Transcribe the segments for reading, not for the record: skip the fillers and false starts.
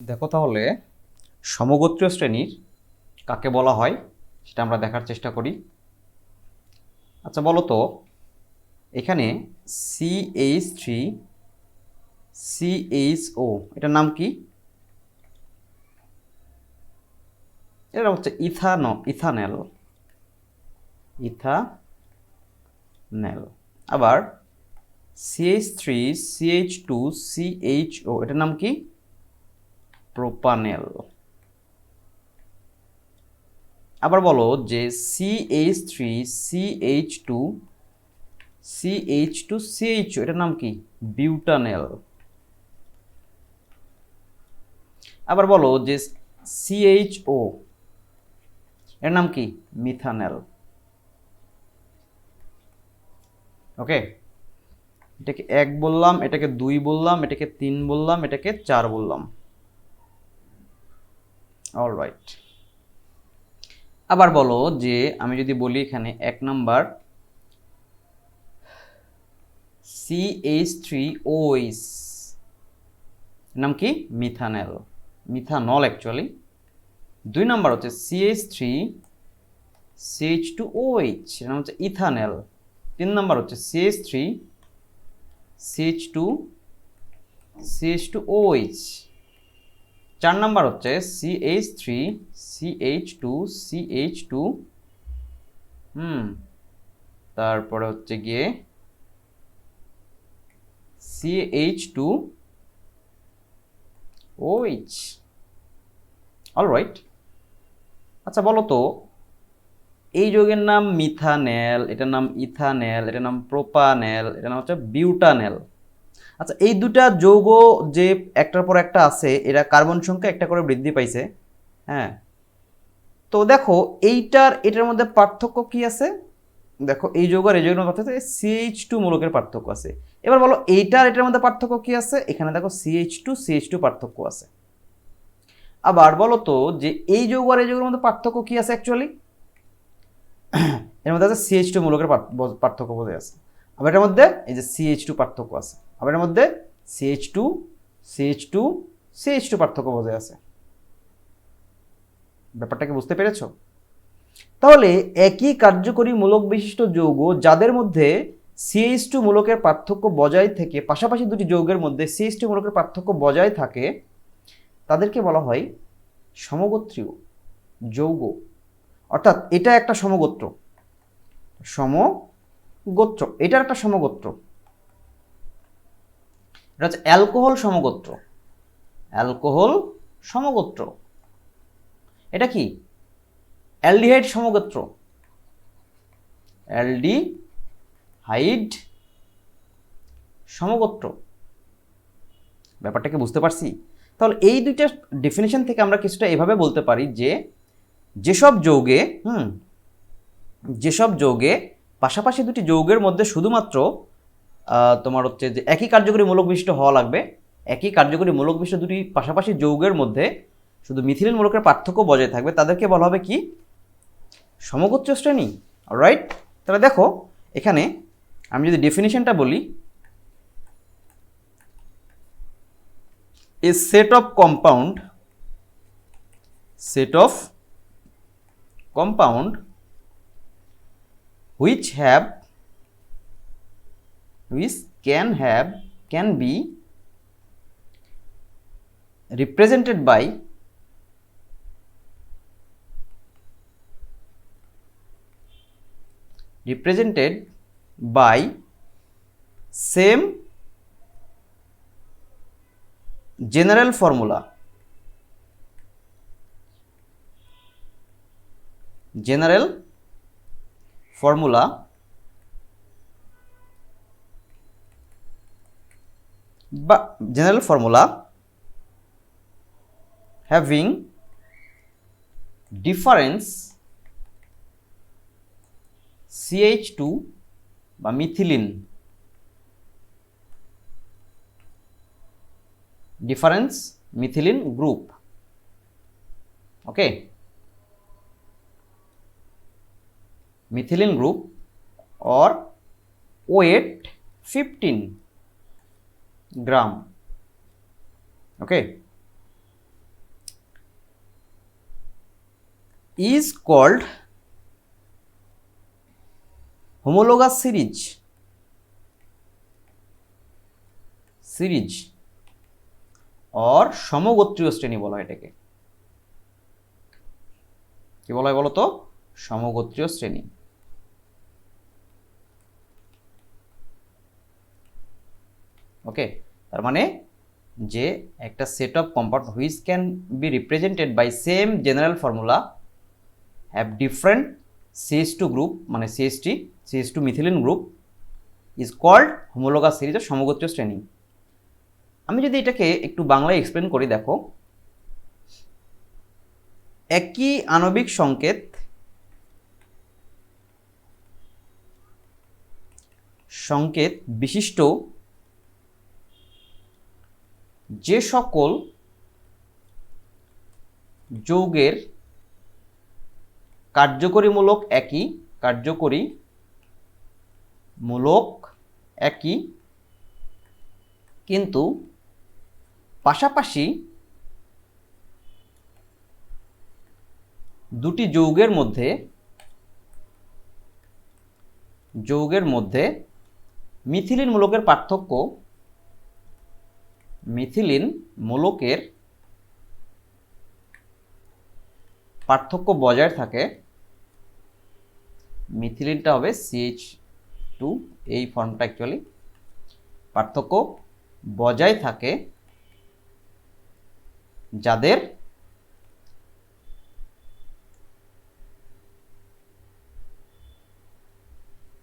দেখো তাহলে সমগোত্রীয় শ্রেণীর কাকে বলা হয় সেটা আমরা দেখার চেষ্টা করি। আচ্ছা বলো তো, এখানে CH3 CHO এটার নাম কি? এটা হচ্ছে ইথানেল। আবার CH3 CH2 CHO এটার নাম কি? প্রোপানেল। আবার বলো যে CH3 CH2 CHO এটার নাম কি? বিউটানেল। আবার বলো যে CHO এর নাম কি? মিথানেল। ওকে, এটাকে 1 বললাম, এটাকে 2 বললাম, এটাকে 3 বললাম, এটাকে 4 বললাম। অলরাইট, আবার বলো যে আমি যদি বলি এখানে 1 নাম্বার CH3OH নাম কি? Methanal, methanol actually. 2 নাম্বার হচ্ছে CH3 CH2OH এর নাম হচ্ছে ইথানেল। 3 নাম্বার হচ্ছে CH3 CH2 CH2OH। 4 নাম্বার হচ্ছে CH3 CH2 CH2 তারপরে হচ্ছে গিয়ে CH2OH। অলরাইট, আচ্ছা বলো তো, এই যৌগের নাম মিথানেল, এটার নাম ইথানেল, এটার নাম প্রোপানেল, এটার নাম হচ্ছে বিউটানেল। আচ্ছা এই দুটা যৌগ যে একটার পর একটা আছে, এরা কার্বন সংখ্যা একটা করে বৃদ্ধি পাইছে। হ্যাঁ, তো দেখো এটার মধ্যে পার্থক্য কি আছে? দেখো এই যৌগ আর এই যৌগের মধ্যে পার্থক্য আছে, CH2 মূলকের পার্থক্য আছে। এবার বলো এটার মধ্যে পার্থক্য কি আছে? এখানে দেখো CH2 পার্থক্য আছে। আবার বলো তো যে এই যৌগ আর এই যৌগের মধ্যে পার্থক্য কি আছে অ্যাকচুয়ালি? এর মধ্যে আছে CH2 মূলকের পার্থক্য বোঝা আছে। আবার এটার মধ্যে এই যে CH2 পার্থক্য আছে। আবার এর মধ্যে CH2 CH2 CH2 পার্থক্য বোঝা আছে। ব্যাপারটাকে বুঝতে পেরেছো? তাহলে একই কার্যকরী মূলক বিশিষ্ট যৌগ যাদের মধ্যে CH2 মূলকের পার্থক্য বজায় থেকে, পাশাপাশি দুটি যৌগের মধ্যে CH2 মূলকের পার্থক্য বজায় থাকে, তাদেরকে বলা হয় সমগোত্রীয় যৌগ। অর্থাৎ এটা একটা সমগোত্র, এটার একটা সমগোত্র। এটা হচ্ছে অ্যালকোহল সমগোত্র। এটা কি? অ্যালডিহাইড সমগোত্র। ব্যাপারটাকে বুঝতে পারছি? তাহলে এই দুইটা ডেফিনেশন থেকে আমরা কিছুটা এভাবে বলতে পারি যে যেসব যৌগে পাশাপাশি দুটি যৌগের মধ্যে শুধুমাত্র তোমার হচ্ছে যে একই কার্যকরী মূলক বিশিষ্ট হওয়া লাগবে, একই কার্যকরী মূলক বিশিষ্ট দুটি পাশাপাশি যৌগের মধ্যে শুধু মিথিলিন মূলকের পার্থক্য বজায় থাকবে, তাদেরকে বলা হবে কি? সমগোত্রীয় শ্রেণী। রাইট, তাহলে দেখো এখানে আমি যদি ডেফিনিশনটা বলি, a set of compound which can be represented by same general formula having difference CH2 বা methylene group. Okay, methylene group or weight 15 gram. Okay, is called homologous series or সমগোত্রীয় শ্রেণী বলা হয় এটাকে। কি বলা হয় বলো তো? সমগোত্রীয় শ্রেণী। ওকে, তার মানে যে একটা set of compound which can be represented by same general formula have different CH2 group, মানে CH2 methylene group is called homologous series or সমগোত্রীয় শ্রেণী। আমি যদি এটাকে একটু বাংলায় এক্সপ্লেন করি, দেখো, একই আণবিক সংকেত বিশিষ্ট যে সকল যৌগের কার্যকরী মূলক একই কিন্তু পাশাপাশি দুটি যৌগের মধ্যে মিথিলিন মূলকের পার্থক্য বজায় থাকে। মিথিলিনটা হবে CH2, এই ফর্মটা অ্যাকচুয়ালি পার্থক্য বজায় থাকে যাদের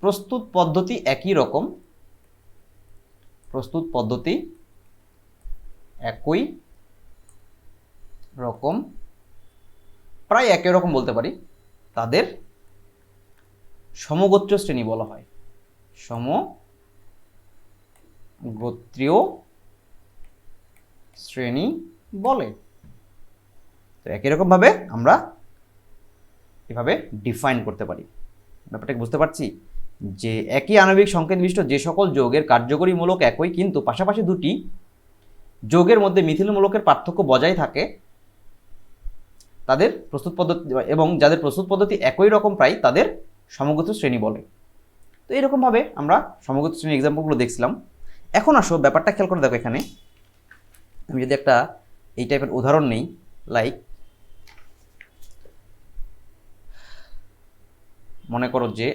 প্রস্তুত পদ্ধতি একই রকম, প্রায় একই রকম বলতে পারি, তাদের সমগোত্রীয় শ্রেণী বলা হয়। সমগোত্রীয় শ্রেণী বলে। তো একই রকম ভাবে আমরা এভাবে ডিফাইন করতে পারি। ব্যাপারটা বুঝতে পারছি যে একই আণবিক সংকেত বিশিষ্ট যে সকল যৌগের কার্যকরী মূলক একই কিন্তু পাশাপাশি দুটি যৌগের মধ্যে মিথিলিন মূলকের পার্থক্য বজায় থাকে তাদের প্রস্তুত পদ্ধতি, এবং যাদের প্রস্তুত পদ্ধতি একই রকম প্রায়, তাদের সমগোত্রীয় শ্রেণী বলে। তো এরকমভাবে আমরা সমগোত্রীয় শ্রেণীর এক্সাম্পলগুলো দেখছিলাম। এখন আসো ব্যাপারটা খেয়াল করে দেখো, এখানে আমি যদি একটা এই টাইপের উদাহরণ নেই, লাইক মনে করো যে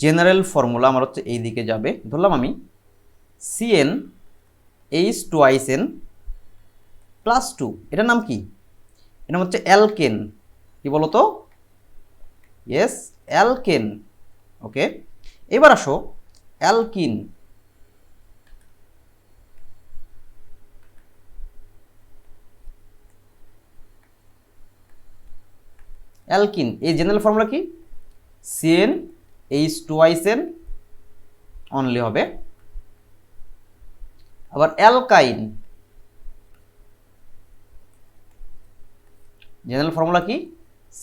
জেনারেল ফর্মুলা আমার হচ্ছে এই দিকে যাবে, ধরলাম আমি CnH2n +2, এটার নাম কি? এটা হচ্ছে অ্যালকেন। কি বলো তো? Yes, alkane. ওকে, এবার আসো অ্যালকিন। এই জেনারেল ফর্মুলা কি? CnH2n অনলি হবে। আবার অ্যালকাইন, জেনারেল ফর্মুলা কি?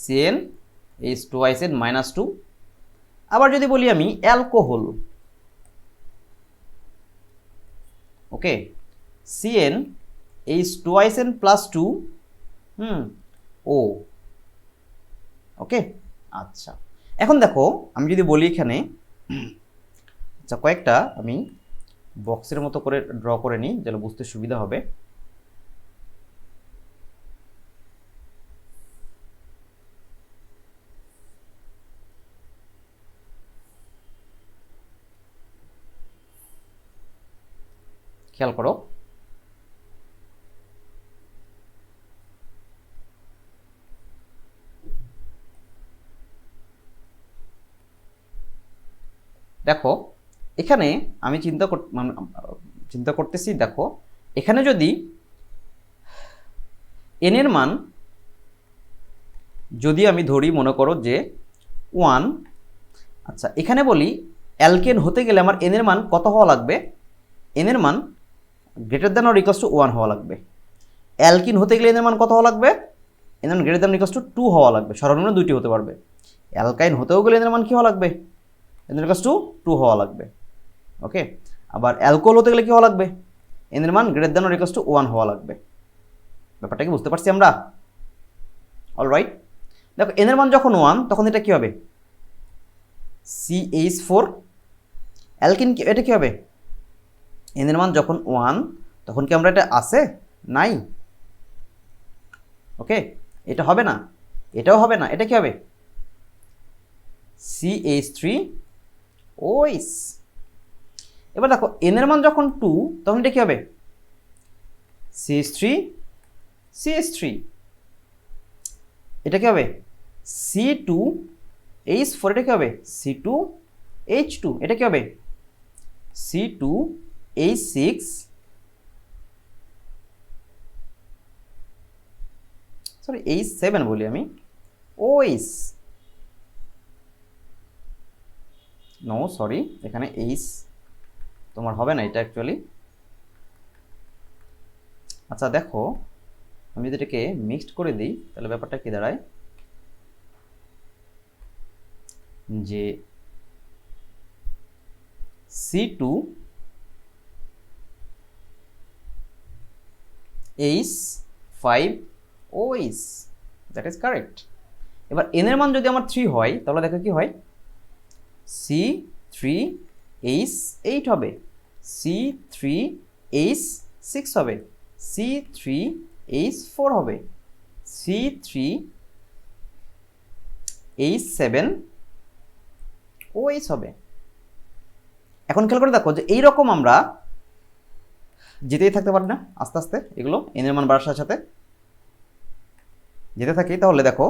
CnH2n -2। আবার যদি বলি আমি অ্যালকোহল, ওকে, CnH2n +2 O। ওকে, আচ্ছা, এখন দেখো আমি যদি বলি এখানে, আচ্ছা কয়েকটা আমি বক্সের মতো করে ড্র করে নিই যেন বুঝতে সুবিধা হবে। খেয়াল করো, দেখো এখানে আমি চিন্তা করতেছি, দেখো এখানে যদি n এর মান যদি আমি ধরি, মনে করো যে 1, আচ্ছা এখানে বলি অ্যালকেন হতে গেলে আমার n এর মান কত হওয়া লাগবে? n এর মান greater than or equals to 1 হওয়া লাগবে। অ্যালকিন হতে গেলে n এর মান কত হওয়া লাগবে? n এর মান গ্রেটার দ্যান ইকুয়ালস টু 2 হওয়া লাগবে। সর্বনিম্ন দুইটি হতে পারবে। অ্যালকাইন হতেও গেলে n এর মান কি হওয়া লাগবে? n এর ইকুয়ালস টু 2 হওয়া লাগবে। ওকে, আবার অ্যালকোহল হতে গেলে কি হওয়া লাগবে? n এর মান greater than or equals to 1 হওয়া লাগবে। ব্যাপারটা কি বুঝতে পারছি আমরা? অলরাইট, দেখো এন এর মান যখন 1 তখন এটা কি হবে? CH4। অ্যালকিন কি, এটা কি হবে? এন এর মান যখন 1 তখন কি আমরা এটা আছে? নাই। ওকে, এটা হবে না, এটাও হবে না, এটা কি হবে? CH3OH। এবার দেখো এন এর মান যখন 2 তখন এটা কি হবে? CH3CH3। এটা কি হবে? C2H4। এটা কি হবে? C2H2। এটা কি হবে? C2H6। সরি, H7 বলি আমি, OH। নো সরি, এখানে H তোমার হবে না এটা অ্যাকচুয়ালি। আচ্ছা দেখো, আমি যদি এটাকে মিক্সড করে দিই তাহলে ব্যাপারটা কি দাঁড়ায়, যে C2H5OH, দ্যাট ইজ কারেক্ট। এবার এন এর মান যদি আমার 3 হয় তাহলে দেখো কি হয়, C3H8 হবে, C3H6 হবে, C3H4 হবে, C3H7OH হবে। এখন খেয়াল করে দেখো যে এইরকম আমরা যেতেই থাকতে পারি না, আস্তে আস্তে এগুলো এন এর মান বাড়ার সাথে সাথে যেতে থাকি। তাহলে দেখো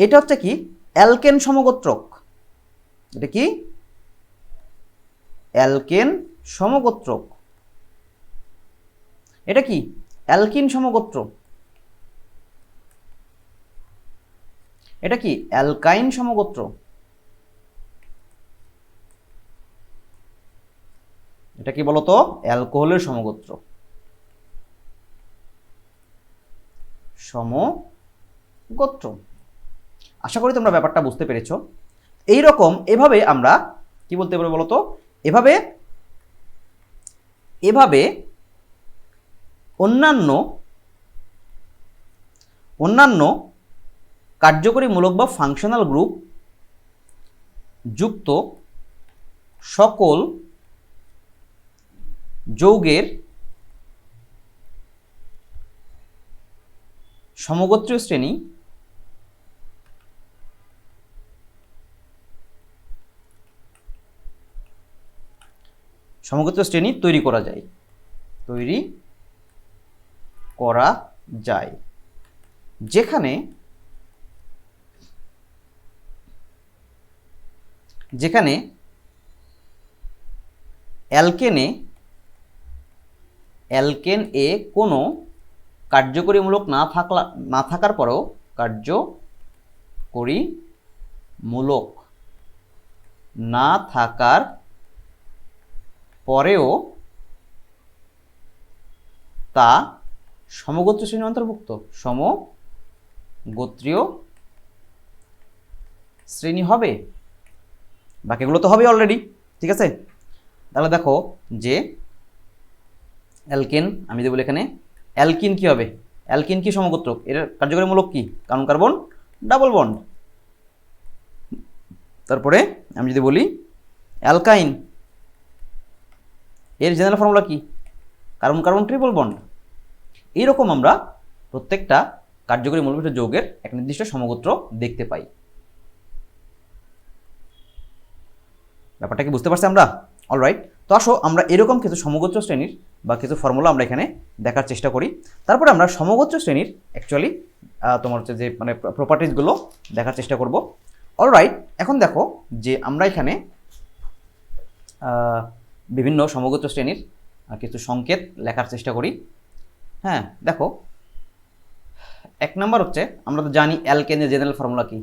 এটা হচ্ছে কি? অ্যালকেন সমগোত্রক। এটা কি? অ্যালকেন সমগোত্রক। এটা কি? অ্যালকিন সমগোত্র। এটা কি? অ্যালকাইন সমগোত্র। এটা কি বলতো? অ্যালকোহলের সমগোত্র। সমগোত্র। আশা করি তোমরা ব্যাপারটা বুঝতে পেরেছো। এই রকম এভাবে আমরা কি বলতে পারবো বলতো? এভাবে এভাবে অন্যান্য অন্যান্য কার্যকরী মূলক বা ফাংশনাল গ্রুপ যুক্ত সকল যৌগের সমগোত্রীয় শ্রেণী তৈরি করা যায়, যেখানে অ্যালকেন এ কোনো কার্যকরী মূলক না থাকার পরেও কার্যকরী মূলক না থাকার পরেও তা সমগোত্রীয় শ্রেণীর অন্তর্ভুক্ত, সমগোত্রীয় শ্রেণী হবে। বাকিগুলো তো হবে অলরেডি, ঠিক আছে। তাহলে দেখো যে অ্যালকেন, আমি যদি বলি এখানে অ্যালকিন কি হবে? অ্যালকিন কি সমগোত্রক? এর কার্যকরী মূলক কি? Carbon carbon double bond. তারপরে আমি যদি বলি অ্যালকাইন, এর জেনারেল ফর্মুলা কি? Carbon carbon triple bond. এইরকম আমরা প্রত্যেকটা কার্যকরী মৌলবিশিষ্ট যৌগের এক নির্দিষ্ট সমগোত্র দেখতে পাই। ব্যাপারটা কি বুঝতে পারছি আমরা? অলরাইট, তো আসো আমরা এরকম কিছু সমগোত্র শ্রেণীর বা কিছু ফর্মুলা আমরা এখানে দেখার চেষ্টা করি। তারপরে আমরা সমগোত্র শ্রেণীর অ্যাকচুয়ালি তোমার হচ্ছে যে মানে প্রপার্টিসগুলো দেখার চেষ্টা করব। অলরাইট, এখন দেখো যে আমরা এখানে বিভিন্ন সমগোত্র শ্রেণীর কিছু সংকেত লেখার চেষ্টা করি। হ্যাঁ দেখো, 1 নাম্বার হচ্ছে, আমরা তো জানি অ্যালকেনের জেনারেল ফর্মুলা কি?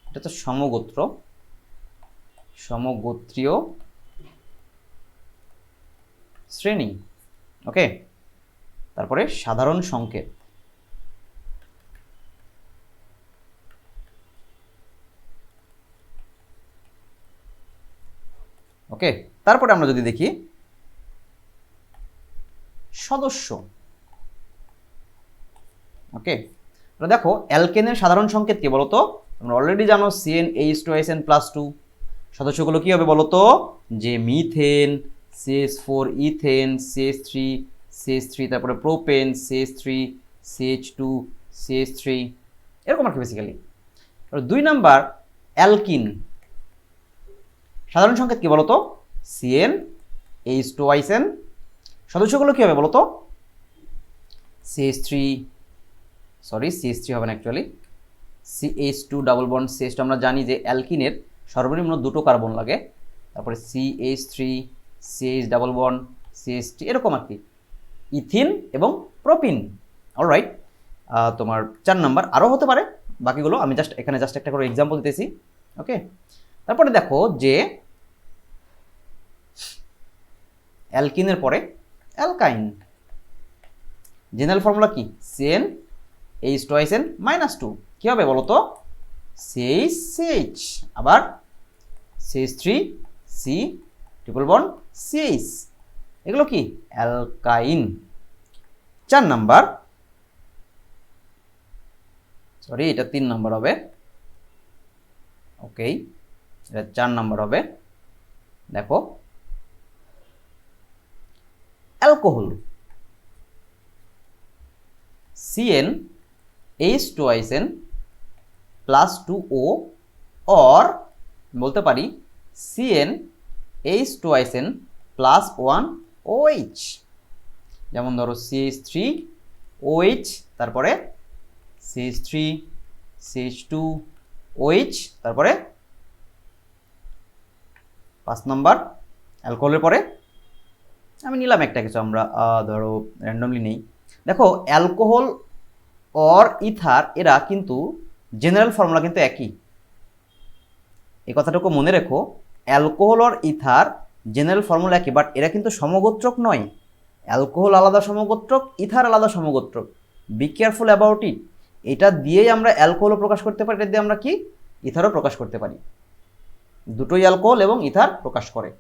এটা তো সমগোত্রীয় শ্রেণী। ওকে, তারপরে সাধারণ সংকেত। ওকে, তারপরে আমরা যদি দেখি সদস্য। ওকে, তো দেখো অ্যালকেনের সাধারণ সংকেত কি বলতো? তোমরা অলরেডি জানো CnH2SN+2। সদস্যগুলো কি হবে বলতো? যে মিথেন, CH4 ইথেন, CH3, তারপরে প্রোপেন, CH3, CH2, CH3, এরকম আর কি বেসিক্যালি। 2 নাম্বার অ্যালকিন, সাধারণ সংকেত কি বলতো? CnH2SN। সদস্যগুলো কি হবে বলতো? CH3 হবে না actually, CH2 double bond CH2। আমরা জানি যে অ্যালকিনের সর্বনিম্ন 2টো কার্বন লাগে, তারপরে CH3, CH double bond CH3, এরকম আর কি, ইথিন এবং প্রোপিন। অলরাইট, তোমার 4 নাম্বার আরও হতে পারে, বাকিগুলো আমি এখানে একটা করে এক্সাম্পল দিতেছি। ওকে, তারপরে দেখো যে অ্যালকিনের পরে অ্যালকাইন, জেনারেল ফর্মুলা কি? CnH2SN-2, কি হবে বলো তো? CH, আবার CH3, C triple bond CH, এগুলো কি? অ্যালকাইন। 4 নাম্বার, সরি এটা 3 নাম্বার হবে। ওকে, এটা 4 নাম্বার হবে। দেখো অ্যালকোহল, CnH2SN+2O, অর বলতে পারি CnH2SN+1OH। যেমন ধরো CH3OH, তারপরে CH3, CH2OH, তারপরে 5 নম্বর অ্যালকোহলের পরে আমি নিলাম একটা কিছু, আমরা ধরো র্যান্ডমলি নেই। দেখো অ্যালকোহল অর ইথার এরা কিন্তু জেনারেল ফর্মুলা কিন্তু একই, এই কথাটুকু মনে রেখো। Alcohol or ether general formula একই, বাট এরা কিন্তু সমগোত্রক নয়। অ্যালকোহল আলাদা সমগোত্রক, ইথার আলাদা সমগোত্রক। Be careful about it. এটা দিয়েই আমরা অ্যালকোহলও প্রকাশ করতে পারি, এটা দিয়ে আমরা কি ইথারও প্রকাশ করতে পারি। দুটোই অ্যালকোহল এবং ইথার প্রকাশ করে।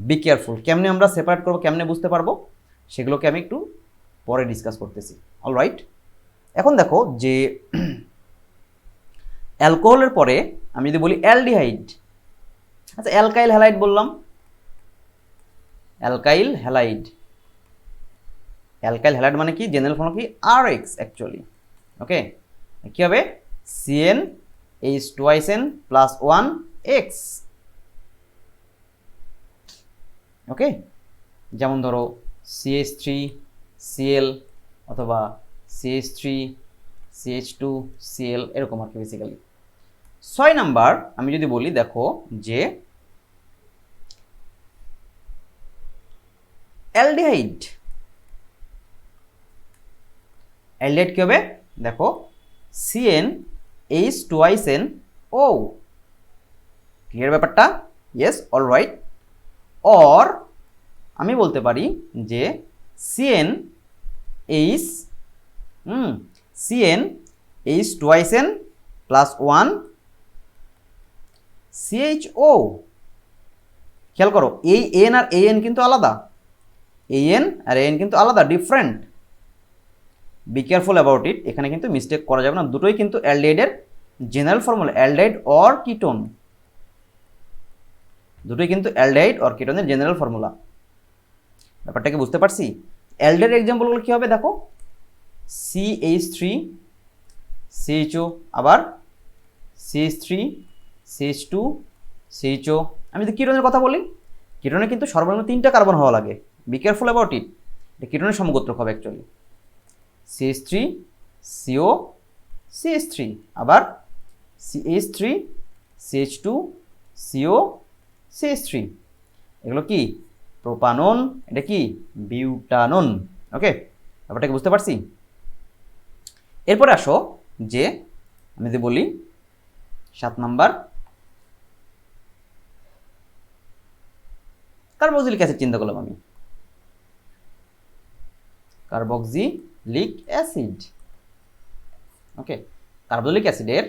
Be careful. কেমনে আমরা সেপারেট করবো, কেমনে বুঝতে পারবো, সেগুলোকে আমি একটু পরে ডিসকাস করতেছি। অলরাইট, এখন দেখো যে অ্যালকোহলের পরে আমি যদি বলি অ্যালডিহাইড। আচ্ছা, অ্যালকাইল হ্যালাইড বললাম, অ্যালকাইল হ্যালাইড। অ্যালকাইল হ্যালাইড মানে কি? জেনারেল ফর্মুলা কি? RX actually. ওকে, কি হবে? CnH2SN+1X। ওকে, যেমন ধরো CH3Cl অথবা CH3CH2Cl, এরকম আর কি বেসিক্যালি। 6 নাম্বার আমি যদি বলি, দেখো যে অ্যালডিহাইড। অ্যালডিহাইড কি হবে? দেখো CnH2SnO। ক্লিয়ার ব্যাপারটা? Yes, alright. অর আমি বলতে পারি যে CnH2SN+1CHO। খেয়াল করো, এই এন আর এন কিন্তু আলাদা, এন আর এন কিন্তু আলাদা, different. Be careful about it. এখানে কিন্তু মিস্টেক করা যাবে না, দুটোই কিন্তু অ্যালডিহাইডের general formula, aldehyde or ketone. দুটোই কিন্তু অ্যালডিহাইড অর কিটোনের জেনারেল ফর্মুলা। ব্যাপারটাকে বুঝতে পারছি? অ্যালডিহাইড এক্সাম্পলগুলো কী হবে দেখো? CH3CHO, আবার CH3CH2CHO। আমি যদি কিটোনের কথা বলি, কিটোনে কিন্তু সর্বনিম্ন 3টা কার্বন হওয়া লাগে। B careful about it. এটা কিটোনের সমগোত্রক হবে অ্যাকচুয়ালি। CH3CO CH3, আবার CH3CH2COCH3, এগুলো কি? প্রোপানন। এটা কি? বিউটানন। ওকে, ব্যাপারটাকে বুঝতে পারছি? এরপরে আসো যে আমি যদি বলি 7 নাম্বার কার্বক্সিলিক অ্যাসিড চিন্তা করলাম আমি। Carboxylic acid. ওকে, কার্বক্সিলিক অ্যাসিডের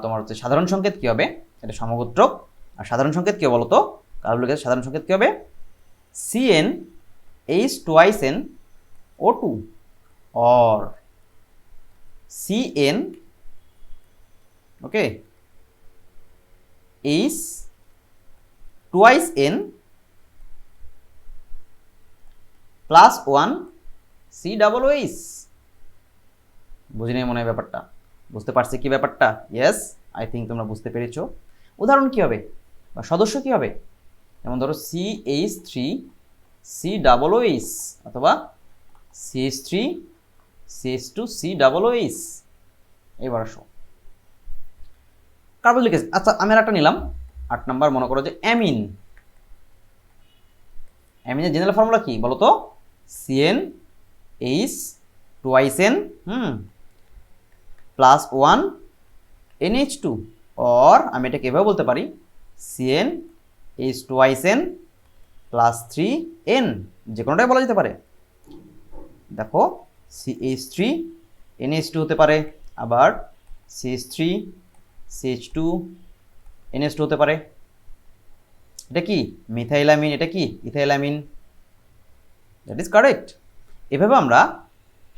তোমার হচ্ছে সাধারণ সংকেত কী হবে? এটা সমগোত্রক। আর সাধারণ সংকেত কী বলো তো? কার্বক্সিলিক অ্যাসিড সাধারণ সংকেত কী হবে? CnH2SN O2 or CN, okay, is twice N plus 1 COOH। বুঝিনি মনে হয় ব্যাপারটা, বুঝতে পারছি কি ব্যাপারটা? ইয়েস, আই থিঙ্ক তোমরা বুঝতে পেরেছো। উদাহরণ কি হবে বা সদস্য কি হবে? যেমন ধরো CH3 COOH অথবা CH3 CH2 COOH। এবার আসো কার্বক্সিলিক অ্যাসিড। আচ্ছা আমি আর একটা নিলাম 8 নাম্বার, মনে করো যে অ্যামিন। অ্যামিনের জেনারেল ফর্মুলা কি বলো তো? CnH twice N plus 1 NH2, or আমি এটাকে এভাবে বলতে পারি CnH twice N plus 3N, যে কোনোটাই বলা যেতে পারে। দেখো CH3 NH2 হতে পারে, আবার CH3 CH2 NH2 হতে পারে। এটা কি মিথাইলামিন, এটা কি ইথাইলামিন। That is correct. এভাবে আমরা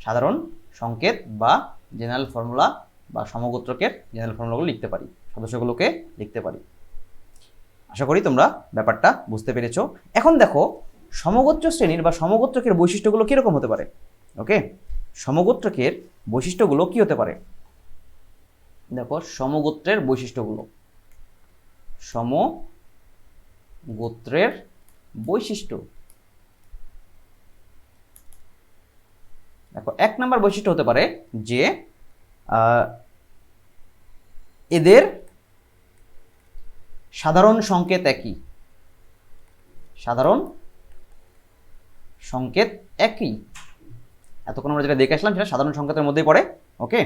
সাধারণ সংকেত বা জেনারেল ফর্মুলা বা সমগোত্রকের জেনারেল ফর্মুলাগুলো লিখতে পারি, সদস্যগুলোকে লিখতে পারি। আশা করি তোমরা ব্যাপারটা বুঝতে পেরেছো। এখন দেখো সমগোত্র শ্রেণীর বা সমগোত্রকের বৈশিষ্ট্যগুলো কীরকম হতে পারে। ওকে, সমগোত্রকের বৈশিষ্ট্যগুলো কি হতে পারে? দেখো সমগোত্রের বৈশিষ্ট্যগুলো, সমগোত্রের বৈশিষ্ট্য। দেখো 1 নম্বর বৈশিষ্ট্য হতে পারে যে এদের সাধারণ সংকেত একই। সাধারণ সংকেত একই, এতক্ষণ আমরা যেটা দেখে আসলাম সেটা সাধারণ সংকেতের মধ্যেই পড়ে। ওকে,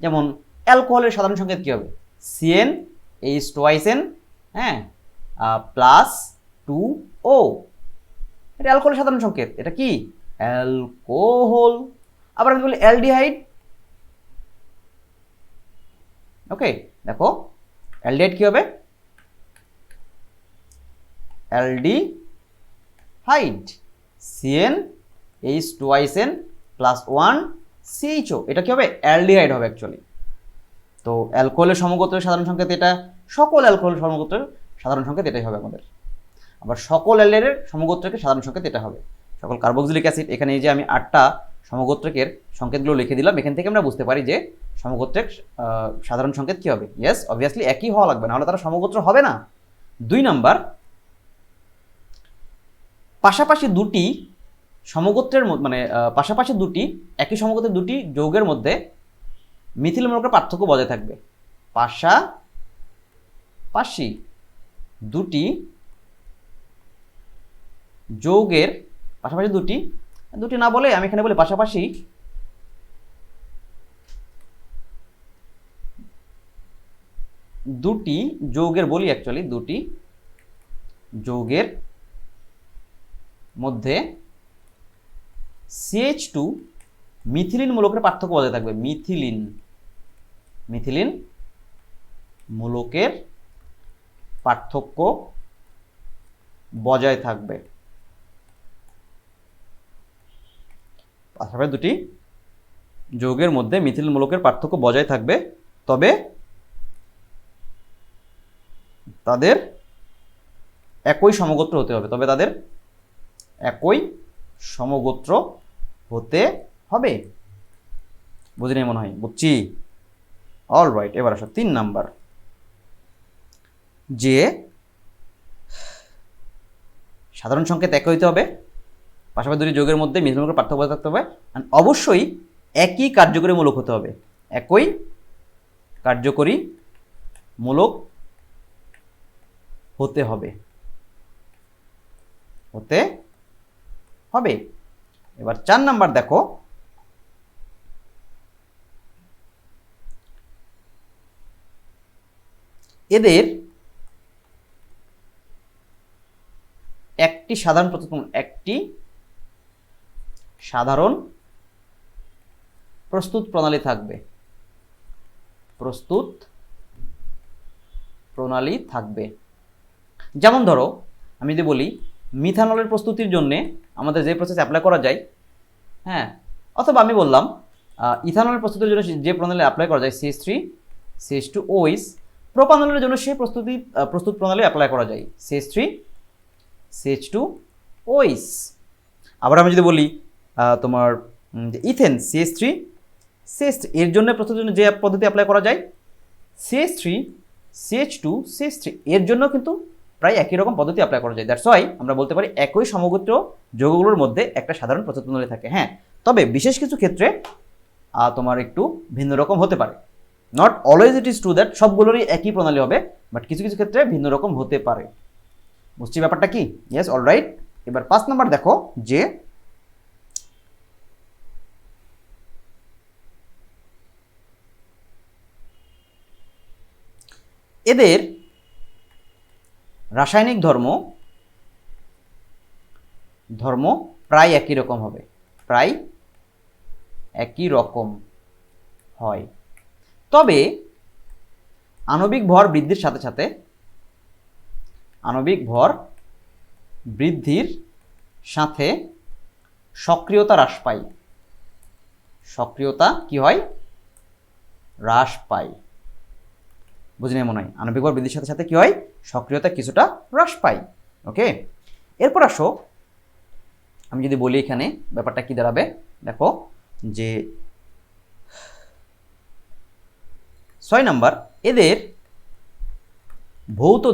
যেমন অ্যালকোহলের সাধারণ সংকেত কি হবে? CnH twice N plus 2O, এটা অ্যালকোহলের সাধারণ সংকেত। এটা কি অ্যালকোহল। আবার আমি বলি অ্যালডিহাইড। ওকে, দেখো অ্যালডিহাইড কি হবে? Aldehyde CnH twice N plus 1 CHO, এটা কি হবে? অ্যালডিহাইড হবে অ্যাকচুয়ালি। তো অ্যালকোহলের সমগোত্রের সাধারণ সংকেত এটা, সকল অ্যালকোহল সমগোত্রের সাধারণ সংকেত এটাই হবে আমাদের। আবার সকল অ্যালডেহাইডের সমগোত্রকের সাধারণ সংকেত এটা হবে। সকল কার্বক্সিলিক অ্যাসিড, এখানে এই যে আমি 8টা সমগোত্রকের সংকেতগুলো লিখে দিলাম, এখান থেকে আমরা বুঝতে পারি যে সমগোত্রের সাধারণ সংকেত কি হবে। ইয়েস, অবভিয়াসলি একই হওয়া লাগবে, নাহলে তারা সমগোত্র হবে না। 2 নাম্বার, পাশাপাশি দুটি সমগোত্রের মানে পাশাপাশি দুটি একই সমগোত্রের দুটি যৌগের মধ্যে মিথিল মূলকের পার্থক্য বজায় থাকবে। পাশাপাশি দুটি যৌগের, পাশাপাশি দুটি না বলে আমি এখানে বলি পাশাপাশি দুটি যৌগের বলি, অ্যাকচুয়ালি দুটি যৌগের মধ্যে CH2 মিথিলিন মূলকের পার্থক্য বজায় থাকবে। মিথিলিন মূলকের পার্থক্য বজায় থাকবে। পাশাপাশি দুটি যৌগের মধ্যে মিথিলিন মূলকের পার্থক্য বজায় থাকবে, তবে তাদের একই সমগোত্র হতে হবে। বুঝিনি মনে হয়, বুঝছি। অল রাইট, এবার আসো 3 নাম্বার, যে সাধারণ সংকেত একই হইতে হবে, পাশাপাশি দুটি যৌগের মধ্যে মিথিলিন মূলকের পার্থক্য বজায় থাকতে হবে, আর অবশ্যই একই কার্যকরী মূলক হতে হবে। একই কার্যকরী মূলক হতে হবে। এবার 4 নাম্বার দেখো, এদের একটি সাধারণ প্রস্তুত প্রণালী থাকবে। যেমন ধরো আমি যদি বলি মিথানলের প্রস্তুতির জন্য আমাদের যে প্রসেস অ্যাপ্লাই করা যায় হ্যাঁ, অথবা আমি বললাম ইথানল প্রস্তুতির জন্য যে প্রণালী অ্যাপ্লাই করা যায় CH3 CH2OH, প্রোপানলের জন্য সেই প্রস্তুত প্রণালী অ্যাপ্লাই করা যায় CH3 CH2OH। আবার আমি যদি বলি তোমার ইথেন CH3 CH3, এর জন্য প্রস্তুতির জন্য যে পদ্ধতি অ্যাপ্লাই করা যায় CH3 CH2 CH3, এর জন্য কিন্তু প্রায় একই রকম পদ্ধতি অ্যাপ্লাই করা যায়। দ্যাটস ওয়াই আমরা বলতে পারি একই সমগোত্র যৌগগুলোর মধ্যে একটা সাধারণ প্রস্তুত প্রণালী থাকে। হ্যাঁ, তবে বিশেষ কিছু ক্ষেত্রে তোমার একটু ভিন্ন রকম হতে পারে। Not always it is true that সবগুলোরই একই প্রণালী হবে, বাট কিছু কিছু ক্ষেত্রে ভিন্ন রকম হতে পারে। বুঝছি ব্যাপারটা কি? Yes, alright. এবার 5 নাম্বার দেখো যে এদের রাসায়নিক ধর্ম প্রায় একই রকম হবে, প্রায় একই রকম হয়। তবে আণবিক ভর বৃদ্ধির সাথে সাথে সক্রিয়তা হ্রাস পায়। সক্রিয়তা কি হয়? হ্রাস পায়। বুঝিনি মনে হয়। আণবিক ভর বৃদ্ধির সাথে সাথে কি হয়? সক্রিয়তা কিছুটা হ্রাস পায়। ওকে, এরপর আসো আমি যদি বলি এখানে ব্যাপারটা কি দাঁড়াবে, দেখো যে 6 নাম্বার, এদের ভৌত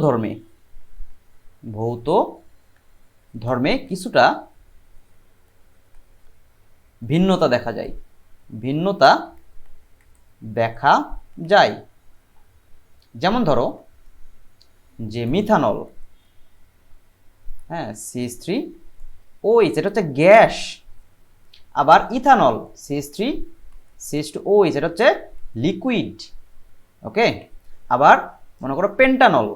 ধর্মে কিছুটা ভিন্নতা দেখা যায়। যেমন ধরো যে মিথানল, হ্যাঁ CH3OH, এটা হচ্ছে গ্যাস। আবার ইথানল CH3 CH2OH, এটা হচ্ছে লিকুইড। ওকে, আবার মনে করো পেন্টানল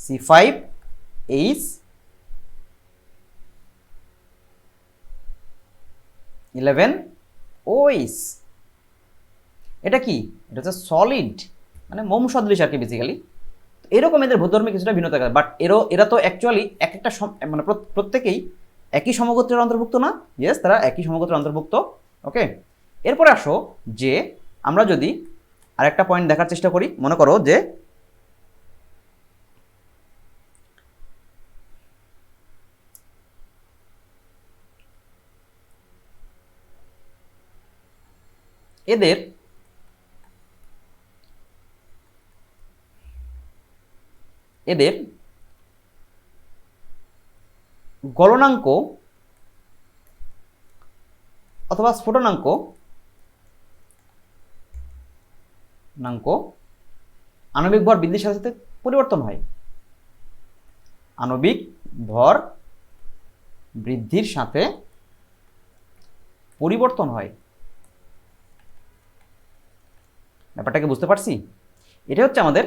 C5H11OH, এটা কি? এটা হচ্ছে সলিড, মানে মোম সদৃশ আর কি বেসিক্যালি। এরকম এদের ভূধর্মে কিছুটা ভিন্নতা থাকে, বাট এরা তো অ্যাকচুয়ালি একটা মানে প্রত্যেকেই একই সমগোত্রের অন্তর্ভুক্ত না। ইয়েস, তারা একই সমগোত্রের অন্তর্ভুক্ত। ওকে, এরপরে আসো যে আমরা যদি আরেকটা পয়েন্ট দেখার চেষ্টা করি, মনে করো যে এদের গলনাঙ্ক অথবা স্ফুটনাঙ্ক আণবিক ভর বৃদ্ধির সাথে সাথে পরিবর্তন হয়। আণবিক ভর বৃদ্ধির সাথে পরিবর্তন হয়। ব্যাপারটাকে বুঝতে পারছি? এটা হচ্ছে আমাদের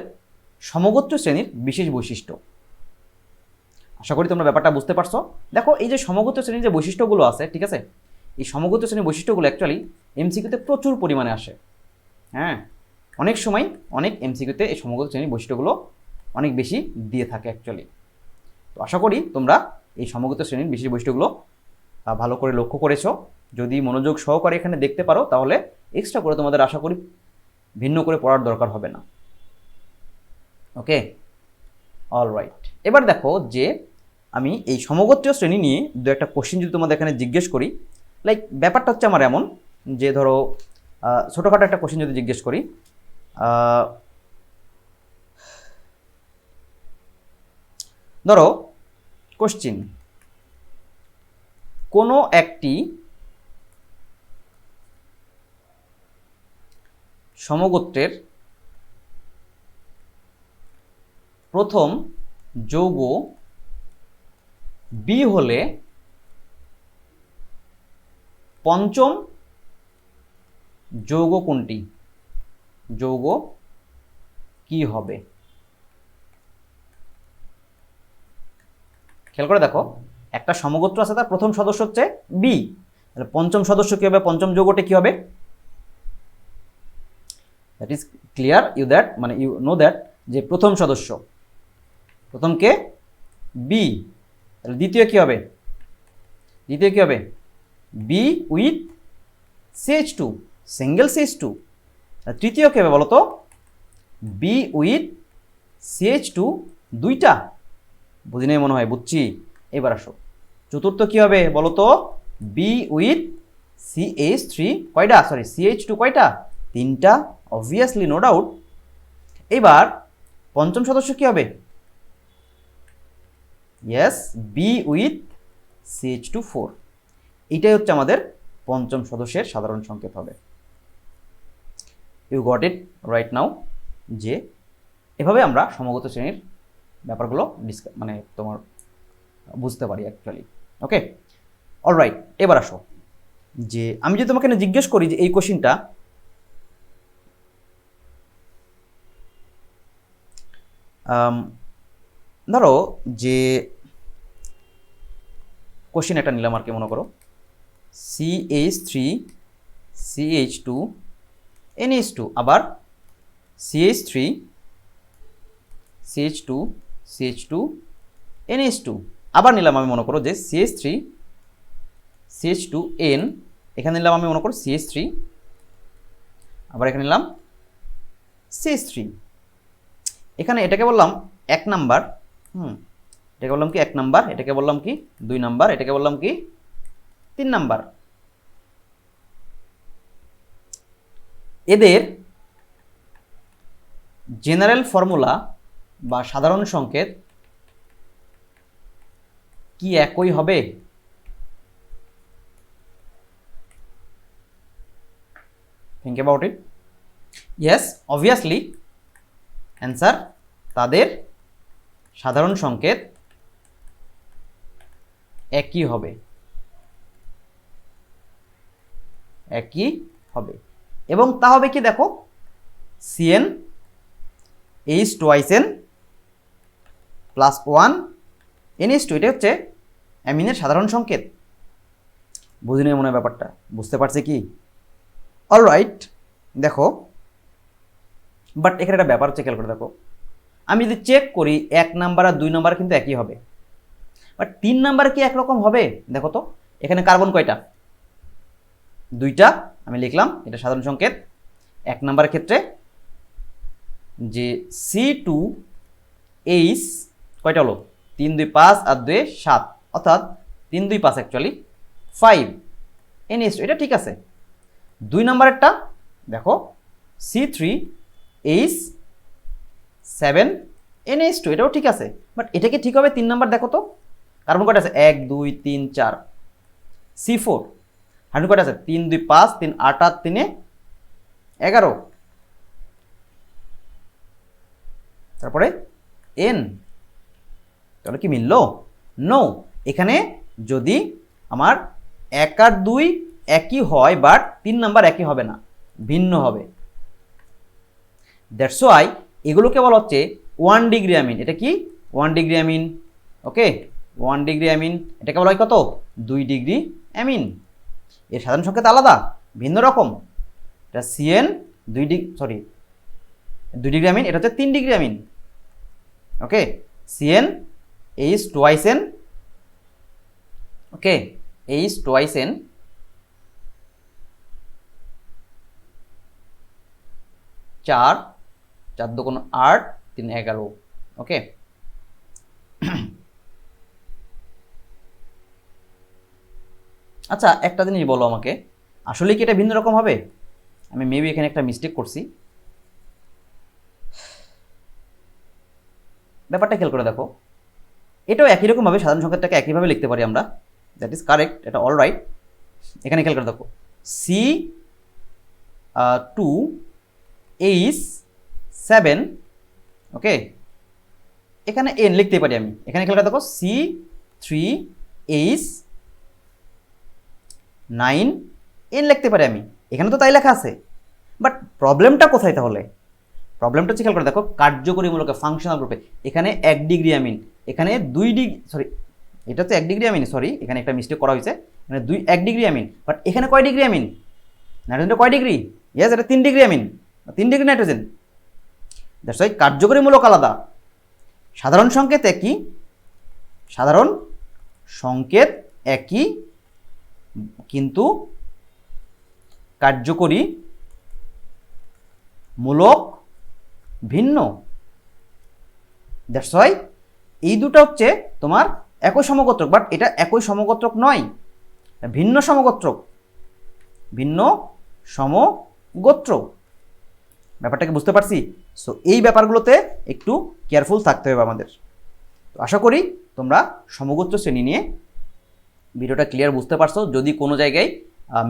সমগোত্র শ্রেণীর বিশেষ বৈশিষ্ট্য। আশা করি তোমরা ব্যাপারটা বুঝতে পারছো। দেখো এই যে সমগোত্র শ্রেণীর যে বৈশিষ্ট্যগুলো আছে, ঠিক আছে, এই সমগোত্র শ্রেণীর বৈশিষ্ট্যগুলো অ্যাকচুয়ালি এমসিকিউতে প্রচুর পরিমাণে আসে। হ্যাঁ, অনেক সময় অনেক এমসিকিউতে এই সমগোত্র শ্রেণীর বৈশিষ্ট্যগুলো অনেক বেশি দিয়ে থাকে অ্যাকচুয়ালি। তো আশা করি তোমরা এই সমগোত্র শ্রেণীর বিশেষ বৈশিষ্ট্যগুলো ভালো করে লক্ষ্য করেছো। যদি মনোযোগ সহকারে এখানে দেখতে পারো তাহলে এক্সট্রা করে তোমাদের আশা করি ভিন্ন করে পড়ার দরকার হবে না। ওকে, অলরাইট। এবার দেখো যে আমি এই সমগোত্রীয় শ্রেণী নিয়ে দু একটা কোশ্চেন যদি তোমাদের এখানে জিজ্ঞেস করি, লাইক ব্যাপারটা হচ্ছে আমার এমন যে ধরো ছোটোখাটো একটা কোশ্চেন যদি জিজ্ঞেস করি, ধরো কোশ্চেন, কোনো একটি সমগোত্রের প্রথম যৌগ বি হলে পঞ্চম যৌগ কোনটি? যৌগ কি হবে? খেয়াল করে দেখো, একটা সমগোত্র আছে, তার প্রথম সদস্য হচ্ছে বি, তাহলে পঞ্চম সদস্য কি হবে? পঞ্চম যৌগটা কি হবে? That is clear you that, মানে ইউ নো দ্যাট যে প্রথম সদস্য, প্রথম কে? বি। তাহলে দ্বিতীয় কি হবে? দ্বিতীয় কি হবে? B with CH2 single CH2। তৃতীয় কি হবে বলো তো, বি উইথ CH2 দুইটা। বুঝি নাই মনে হয়, বুঝছি, এবার আসো। চতুর্থ কি হবে বলো তো, বি উইথ CH3 কয়টা, সরি CH2 কয়টা, তিনটা, অবভিয়াসলি, নো ডাউট। এবার পঞ্চম সদস্য কি হবে, ইয়েস, বি উইথ CH2 4। এটাই হচ্ছে আমাদের পঞ্চম সদস্যের সাধারণ সংকেত হবে। You got it right now, যে এভাবে আমরা সমগত শ্রেণীর ব্যাপারগুলো মানে তোমার বুঝতে পারি অ্যাকচুয়ালি। ওকে, অলরাইট। এবার আসো, যে আমি যদি তোমাকে জিজ্ঞেস করি যে এই কোশ্চিনটা ধরো যে কোশ্চিন একটা নিলাম আর কি, মনে করো CH3 CH2 NH2, আবার CH3 CH2 CH2 NH2, আবার নিলাম আমি মনে করো যে CH3 CH2N, এখানে নিলাম আমি মনে করো CH3, আবার এখানে নিলাম CH3। এখানে এটাকে বললাম 1 নাম্বার, এটাকে বললাম কি 1 নাম্বার, এটাকে বললাম কি 2 নাম্বার, এটাকে বললাম কি 3 নাম্বার। এদের জেনারেল ফর্মুলা বা সাধারণ সংকেত কি একই হবে? Think about it. Yes, obviously answer, তাদের সাধারণ সংকেত একই হবে, একই হবে। এবং তা হবে কি দেখো, CN H twice N plus 1 NH2, এটা হচ্ছে অ্যামিনের সাধারণ সংকেত। বুঝিনি মনে হয় ব্যাপারটা, বুঝতে পারছে কি? অলরাইট, দেখো, বাট এখানে একটা ব্যাপার হচ্ছে, খেয়াল করে দেখো, আমি যদি চেক করি 1 নাম্বার আর 2 নাম্বার কিন্তু একই হবে, বাট 3 নাম্বার কি একরকম হবে? দেখো তো, এখানে কার্বন কয়টা, 2টা, আমি লিখলাম এটা সাধারণ সংকেত। 1 নাম্বার ক্ষেত্রে যে C2H কয়টা হলো, 3 2 5 আর 2 7, অর্থাৎ 3 2 5 অ্যাকচুয়ালি 5 NH2, এটা ঠিক আছে। 2 নাম্বারেরটা দেখো C3H7 NH2, এটাও ঠিক আছে, বাট এটা কি ঠিক হবে 3 নাম্বার? দেখো তো কার্বন কয়টা আছে, 1 2 3 4। C4 হাইড্রোজেন কয়টা আছে, 3 2 5 3 8 8 3 11। তারপরে N, তাহলে কি মিললো? নো। এখানে যদি আমার 1 আর 2 একই হয়, বাট 3 নাম্বার একই হবে না, ভিন্ন হবে। দ্যাটস ওয়াই এগুলোকে বলা হচ্ছে 1 ডিগ্রি অ্যামিন। এটা কি 1 ডিগ্রি অ্যামিন? ওকে, 1 ডিগ্রি অ্যামিন, এটাকে বলা হয় কত, 2 ডিগ্রি অ্যামিন। এর সাধারণ সংকেত আলাদা, ভিন্ন রকম। এটা CN 2 ডিগ্রি অ্যামিন, এটা হচ্ছে 3 ডিগ্রি অ্যামিন। ওকে, CN H twice N, ওকে, H twice N, 4 4 2 8 3 11। ওকে, আচ্ছা একটা জিনিস বলো আমাকে, আসলে কি এটা ভিন্ন রকম হবে? আমি মেবি এখানে একটা মিস্টেক করছি, ব্যাপারটা খেয়াল করে দেখো। এটাও একই রকমভাবে সাধারণ সংকেতটাকে একইভাবে লিখতে পারি আমরা, দ্যাট ইজ কারেক্ট, এটা অল রাইট। এখানে খেয়াল করে দেখো C2H7, ওকে, এখানে N লিখতে পারি আমি। এখানে খেয়াল করে দেখো C3H9N লিখতে পারি আমি, এখানে তো তাই লেখা আছে। বাট প্রবলেমটা কোথায় তাহলে? প্রবলেমটা হচ্ছে, খেয়াল করে দেখো, কার্যকরীমূলকে ফাংশনাল গ্রুপে এখানে 1 ডিগ্রি অ্যামিন, এখানে 2 ডিগ্রি, সরি এটা হচ্ছে 1 ডিগ্রি অ্যামিন, সরি এখানে একটা মিস্টেক করা হয়েছে, এখানে 1 ডিগ্রি অ্যামিন, বাট এখানে কয় ডিগ্রি অ্যামিন? নাইট্রোজেনটা কয় ডিগ্রি? ইয়েস, এটা 3 degree amine, 3 degree nitrogen. That's why কার্যকরীমূলক আলাদা, সাধারণ সংকেত একই, সাধারণ সংকেত একই, কিন্তু কার্যকরী মূলক ভিন্ন। দ্যাটস ওয়াই এই দুটো হচ্ছে তোমার একই সমগোত্রক, বাট এটা একই সমগোত্রক নয়, ভিন্ন সমগোত্রক, ভিন্ন সমগোত্র। ব্যাপারটাকে বুঝতে পারছি? সো এই ব্যাপারগুলোতে একটু কেয়ারফুল থাকতে হবে আমাদের। তো আশা করি তোমরা সমগোত্র শ্রেণী নিয়ে ভিডিওটা ক্লিয়ার বুঝতে পারছো। যদি কোনো জায়গায়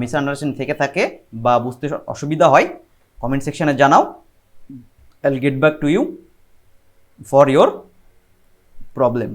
মিসআন্ডারস্ট্যান্ডিং থেকে থাকে বা বুঝতে অসুবিধা হয়, কমেন্ট সেকশনে জানাও। I will get back to you for your problem.